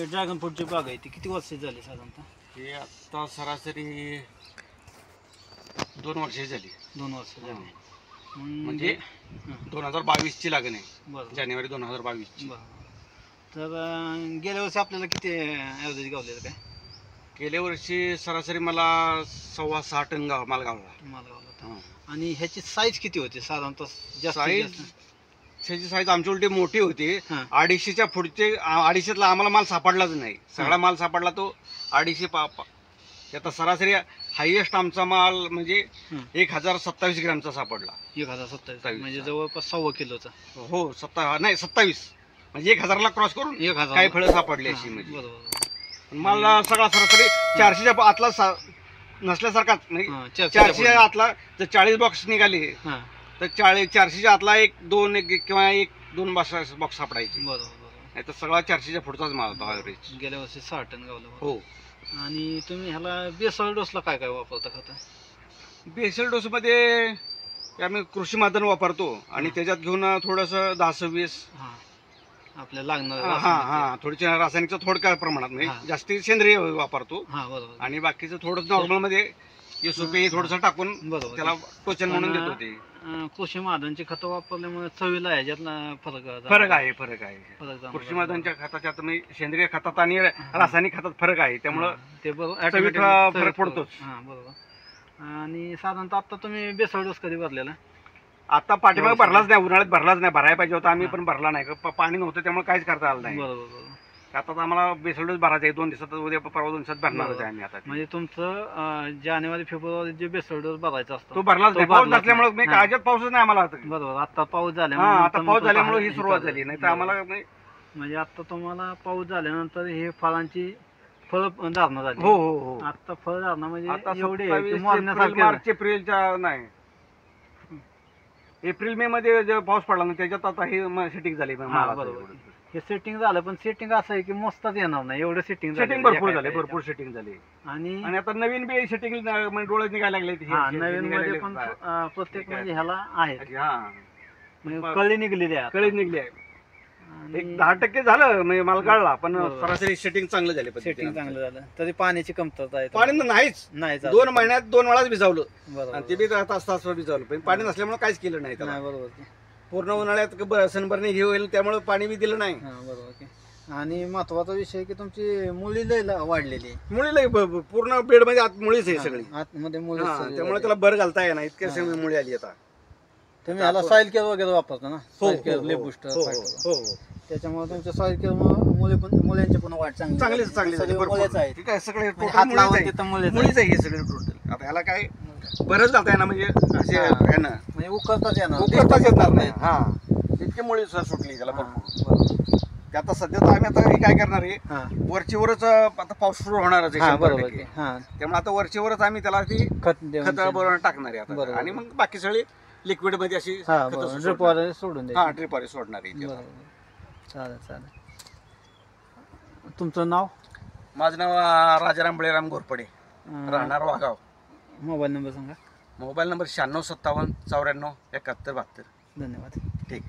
Dragon फ्रूटची बाग आहे ती किती वर्ष झाली साधारणतः? हे आता सरासरी 2 वर्षे झाली. 2 वर्ष झाली. म्हणजे 2022 ची लागण आहे. बरं जानेवारी 2022 ची. बरं. तर गेल्या वर्षी आपल्याला किती ॲव्हरेज गावलेलं काय? गेल्या वर्षी सरासरी मला 6.25 टन माल गावला. होता. आणि ह्याची साईज किती होती साधारणतः? साईज त्याची साईज आमची उलटी मोठी होती. हां. 250च्या पुढचे 250ला आम्हाला माल सापडलाच नाही. सगळा माल सापडला तो 250. आता सरासरी हायएस्ट आमचा माल म्हणजे 1027 ग्रॅमचा सापडला. 1027 म्हणजे जवळपास 1.25 किलोचा. हो 27 म्हणजे 1000ला क्रॉस करून 1000 काही फळं सापडली अशी. म्हणजे बरोबर. मला सगळा सरासरी 400च्या आतला नसल्यासारखाच म्हणजे 400 आतला जर 40 बॉक्स निघाले तर 400च्या आतला 1-2 किंवा 1-2 बॉक्स सापडायचे. बरोबर. नाही तर सगळा 400च्या पुढचाच माल होता ॲव्हरेज. गेल्या वर्षी 6 टन गावलं. हो. आणि तुम्ही ह्याला बेसल डोसला काय काय वापरता खतं? बेसल डोसमध्ये आम्ही कृषी माध्यम वापरतो आणि त्याच्यात घेऊन थोडंसं 10-20 आपल्याला लागणार. हा थोडी रासायनिकचं थोडक्या प्रमाणात म्हणजे जास्ती सेंद्रिय वापरतो. बरोबर. आणि बाकीचं थोडं नॉर्मल मध्ये एसओपी थोडंसं टाकून त्याला टोचन म्हणून देतो. ते कृषी माध्यमची खतं वापरल्यामुळे चवीला ह्याच्यात फरक आहे. कृषी माध्यमच्या खताच्या सेंद्रिय खतात आणि रासायनिक खतात फरक आहे. त्यामुळं ते फरक पडतोच. बरोबर. आणि साधारणतः आता तुम्ही बेसल डोस कधी भरलेला? आता पाठीमागे भरलाच नाही. उन्हाळ्यात भरलाच नाही. भरायला पाहिजे होता आम्ही पण भरला नाही. पाणी नव्हतं त्यामुळे काहीच करता आलं नाही. बरोबर. आता आम्हाला बेसल डोस भरायचा आहे. 2 दिवसात उद्या परवा 2 दिवसात भरणारच आहे आम्ही. आता म्हणजे तुमचं जानेवारी फेब्रुवारी जे बेसल डोस भरायचा असतो तो भरलाच नाही. पाऊस नसल्यामुळे मी काळजात पाऊसच नाही आम्हाला. बरोबर. आता पाऊस झाल्यामुळे आता पाऊस झाल्यामुळे ही सुरुवात झाली. नाही तर आम्हाला म्हणजे आता तुम्हाला पाऊस झाल्यानंतर हे फळांची फळ धारणा झाली. हो. आता फळ धारणा म्हणजे एवढे मार्च एप्रिलच्या नाही एप्रिल मे मध्ये जे पाऊस पडला ना त्याच्यात आता हे सेटिंग झाली. बरोबर. हे सेटिंग झालं पण सेटिंग असं आहे की मस्तच येणार नाही एवढं सेटिंग भरपूर सेटिंग झाली. आणि आता नवीन बी सेटिंग डोळे निघायला लागले. नवीन मध्ये पण प्रत्येक म्हणजे ह्याला आहे म्हणजे कळी निघलेली आहे. एक 10% झालं म्हणजे माल काढला पण सरासरी सेटिंग चांगलं झालं. सेटिंग चांगलं झालं तरी पाण्याची कमतरता आहे. पाणी नाही 2 महिन्यात 2 वेळाच भिजवलं आणि ते बी तास भिजवलं पण पाणी नसल्यामुळे काहीच केलं नाही. बरोबर. पूर्ण उन्हाळ्यात सनबर्नी हे होईल त्यामुळे पाणी बी दिलं नाही. बरोबर. आणि महत्वाचा विषय की तुमची मुळी लय वाढलेली. मुळी पूर्ण बेड मध्ये आत मुळीच आहे सगळी. आतमध्ये मुळी त्यामुळे त्याला भर घालता येणार इतक्या मुळी आली. आता तुम्ही ह्याला सॉइल केअर वगैरे वापरता ना? हो. त्याच्यामुळे तुमच्या सॉइल केअर मुळ्यांची पण वाढ चांगली मुळीच आहे हे सगळे टोटल. आता ह्याला काय बरंच घालता येणार म्हणजे असे उकरताच येणार नाही. इतकी मुळी सुटली त्याला भरपूर. आता सध्या तर आम्ही आता काय करणार आहे वरचीवरच आता पाऊस सुरू होणारच आहे. त्यामुळे आता वरचीवरच आम्ही त्याला ती खत बरोबर टाकणार आहे आता. आणि मग बाकी सगळी लिक्विड मध्ये अशी ड्रिपवारे सोडणार आहे. चालेल. तुमचं नाव? माझं नाव राजाराम बळीराम घोरपडे, राहणार वाघाव. मोबाईल नंबर सांगा. Mobile number 9657 94 71 72. धन्यवाद. ठीक.